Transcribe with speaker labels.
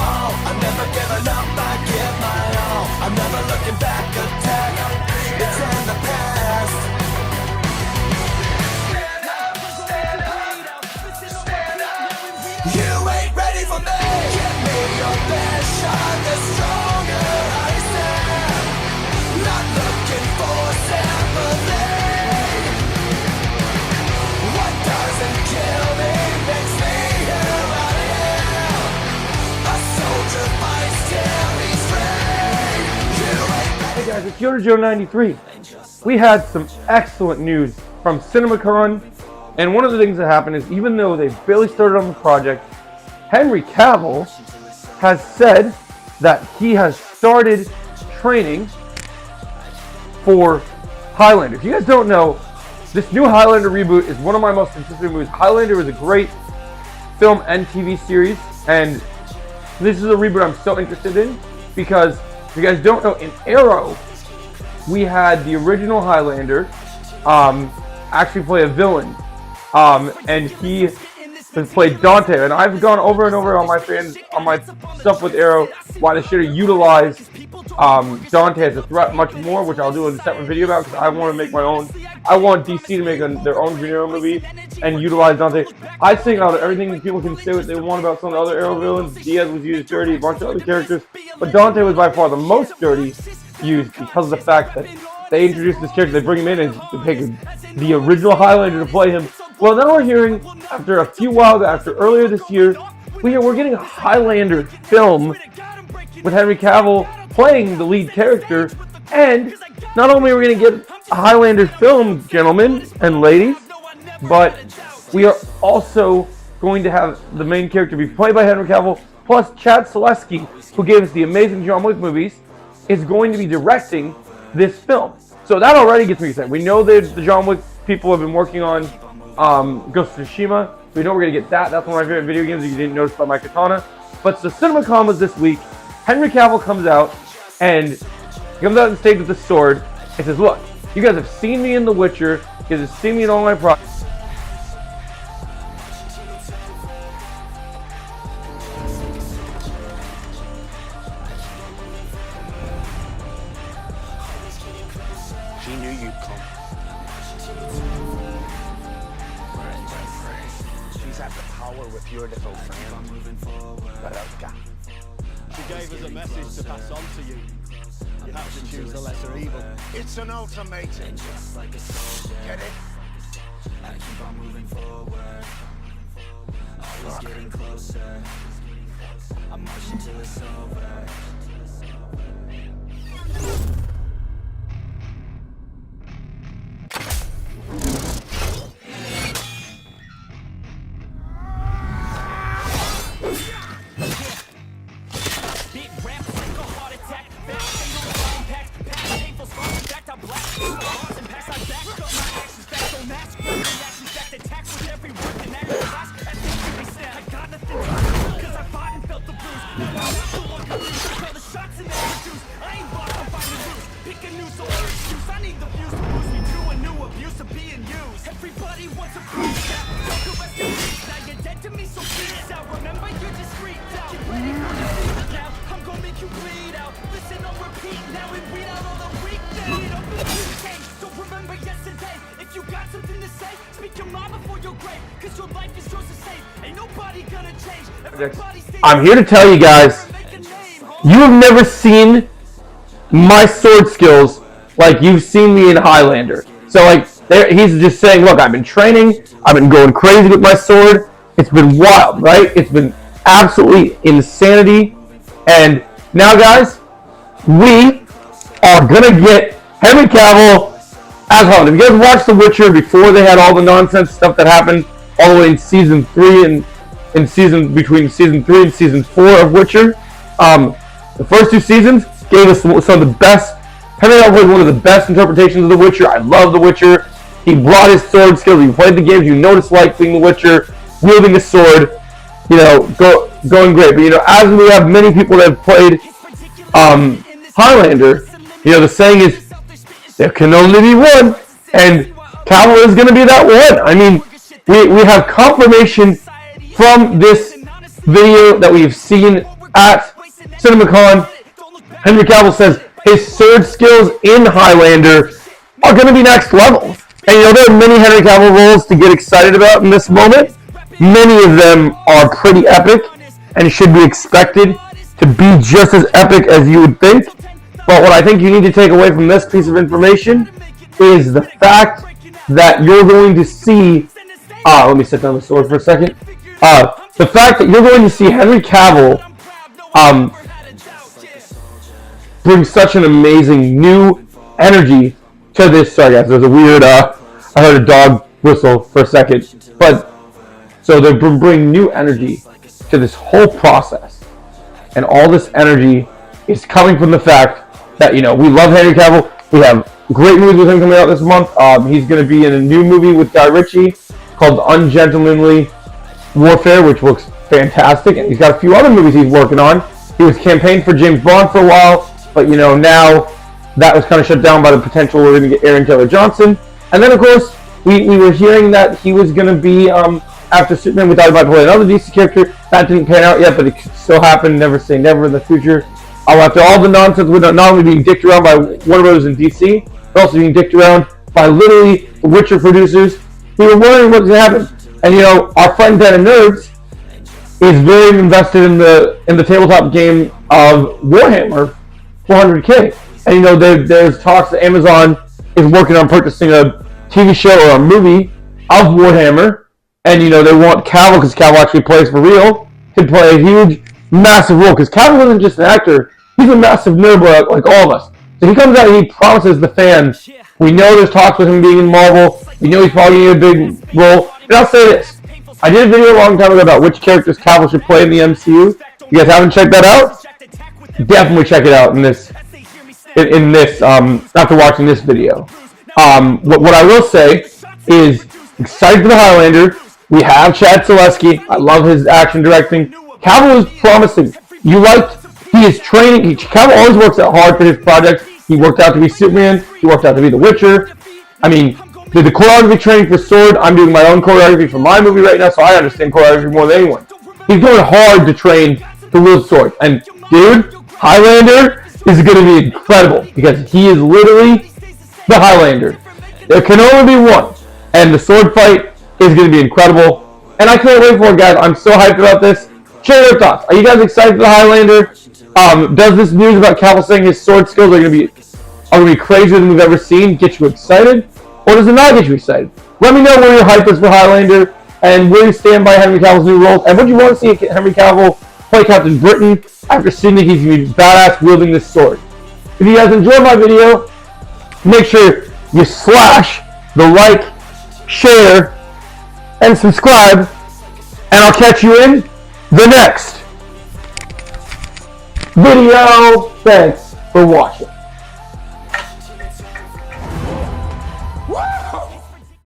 Speaker 1: all. I'm never giving up, I give my all. I'm never looking back, attack. It's in the past. Stand up, stand up, stand up. You ain't ready for me. Give me your best shot, the stronger I stand. Not looking for sympathy. What doesn't kill me makes me who I am. A soldier fights till he's free. You ain't.
Speaker 2: Hey guys, it's Yoda93. We had some excellent news from CinemaCon, and one of the things that happened is even though they barely started on the project, Henry Cavill has said that he has started training for Highlander. If you guys don't know, this new Highlander reboot is one of my most anticipated movies. Highlander was a great film and TV series, and this is a reboot I'm so interested in because if you guys don't know, in Arrow, we had the original Highlander actually play a villain, and he played Dante. And I've gone over and over on my stuff with Arrow why they should have utilized Dante as a threat much more, which I'll do in a separate video about because I want to make my own. I want DC to make their own Green Arrow movie and utilize Dante. I think out of everything people can say what they want about some of the other Arrow villains, Diaz was used dirty, a bunch of other characters, but Dante was by far the most dirty used because of the fact that they introduced this character, they bring him in and they pick the original Highlander to play him. Well, now we're hearing, after earlier this year, we're getting a Highlander film with Henry Cavill playing the lead character, and not only are we going to get a Highlander film, gentlemen and ladies, but we are also going to have the main character be played by Henry Cavill, plus Chad Stahelski, who gave us the amazing John Wick movies, is going to be directing this film. So that already gets me excited. We know that the John Wick people have been working on Ghost of Tsushima. We know we're going to get that. That's one of my favorite video games that you didn't notice by my katana. But so CinemaCon was this week. Henry Cavill comes out and on stage with the sword and says, look, you guys have seen me in The Witcher. You guys have seen me in all my projects.
Speaker 3: She knew you'd come. She's had the power with your little friend. But Oscar.
Speaker 4: She gave us a message to pass on to you. You have to choose the lesser evil.
Speaker 3: It's an ultimatum. Get it?
Speaker 1: I keep on moving forward. Always getting closer. I'm marching till it's over. Everybody wants a piece now. Don't go rest in peace. Now you're dead to me, so peace out. Remember you're discreet now. Get ready for the beat now. I'm gonna make you bleed out. Listen on repeat now and weed out all the weakness. It up and you change. Don't remember yesterday. If you got something to say, speak your mind before your grave. Cause your life is yours to save. Ain't nobody gonna change.
Speaker 2: I'm here to tell you guys, you have never seen my sword skills like you've seen me in Highlander. So like, he's just saying, look, I've been training, I've been going crazy with my sword, it's been wild, right? It's been absolutely insanity, and now guys, we are gonna get Henry Cavill as Highlander. If you guys watched The Witcher before they had all the nonsense stuff that happened all the way in season 3 and between season 3 and season 4 of Witcher, the first 2 seasons gave us some of the best. Henry Cavill played one of the best interpretations of The Witcher. I love The Witcher. He brought his sword skills. He played the games. You noticed like being The Witcher, wielding a sword, going great. But as we have many people that have played Highlander, the saying is there can only be one, and Cavill is going to be that one. I mean, we have confirmation from this video that we've seen at CinemaCon, Henry Cavill says his sword skills in Highlander are going to be next level. And you know, there are many Henry Cavill roles to get excited about in this moment. Many of them are pretty epic and should be expected to be just as epic as you would think. But what I think you need to take away from this piece of information is the fact that you're going to see... let me set down the sword for a second. The fact that you're going to see Henry Cavill bring such an amazing new energy to this. Sorry guys, there's a weird... I heard a dog whistle for a second. But, so they bring new energy to this whole process. And all this energy is coming from the fact that, you know, we love Henry Cavill. We have great movies with him coming out this month. He's going to be in a new movie with Guy Ritchie called Ungentlemanly Warfare, which looks fantastic. And he's got a few other movies he's working on. He was campaigning for James Bond for a while, but, you know, now that was kind of shut down by the potential we're going to get Aaron Taylor Johnson. And then, of course, we were hearing that he was going to be, after Superman, we thought about playing another DC character. That didn't pan out yet, but it could still happen. Never say never in the future. After all the nonsense with not only being dicked around by Warner Bros. And DC, but also being dicked around by literally the Witcher producers, we were wondering what was going to happen. And, you know, our friend Den of Nerds is very invested in the tabletop game of Warhammer 400K. And, you know, there's talks that Amazon is working on purchasing a TV show or a movie of Warhammer. And, you know, they want Cavill, because Cavill actually plays for real, to play a huge, massive role. Because Cavill isn't just an actor, he's a massive nerd like all of us. So he comes out and he promises the fans, we know there's talks with him being in Marvel, we know he's probably going to get a big role. And I'll say this, I did a video a long time ago about which characters Cavill should play in the MCU. You guys haven't checked that out? Definitely check it out in this after watching this video. What I will say is, excited for the Highlander. We have Chad Zaleski. I love his action directing. Cavill is promising. He is training. Cavill always works out hard for his projects. He worked out to be Superman. He worked out to be The Witcher. I mean, the choreography training for Sword, I'm doing my own choreography for my movie right now, so I understand choreography more than anyone. He's going hard to train to wield Sword. And, dude, Highlander is going to be incredible, because he is literally the Highlander. There can only be one. And the sword fight is going to be incredible. And I can't wait for it, guys. I'm so hyped about this. Share your thoughts. Are you guys excited for the Highlander? Does this news about Cavill saying his sword skills are going to be crazier than we've ever seen get you excited? Or does it not get you excited? Let me know where your hype is for Highlander and where you stand by Henry Cavill's new roles. And would you want to see Henry Cavill play Captain Britain after seeing that he's going to be badass wielding this sword? If you guys enjoyed my video, make sure you slash the like, share, and subscribe. And I'll catch you in the next video. Thanks for watching.